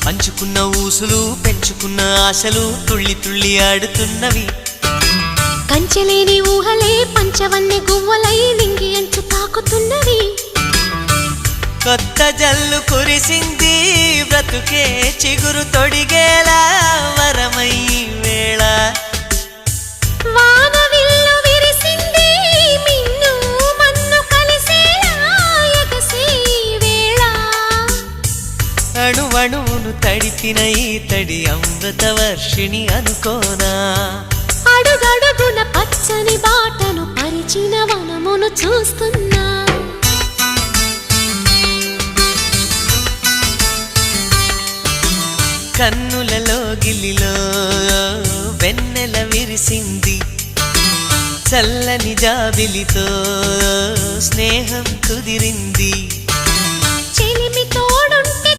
పంచుకున్న ఊసులు పెంచుకున్న ఆశలు తుళ్ళి తుళ్ళి ఆడుతున్నవి. కంచెలేని ఊహలే పంచవన్నె గువ్వలై నింగి అంచు తాకుతున్నవి. కొత్త జల్లు కురిసింది బ్రతుకే చిగురు తొడిగేలా వరమై వేళ. వానవిల్లు విరిసింది మిన్ను మన్ను కలిసేలా ఎగసే వేళ. అణువణువును తడిపిన ఈ తడి అమృత వర్షిణి అనుకోనా. అడుగడుగున పచ్చని బాటను పరిచిన వనమును చూస్తున్నా. కన్నులలో గిల్లిలో వెన్నెల విరిసింది. చల్లని జాబిలితో స్నేహం కుదిరింది.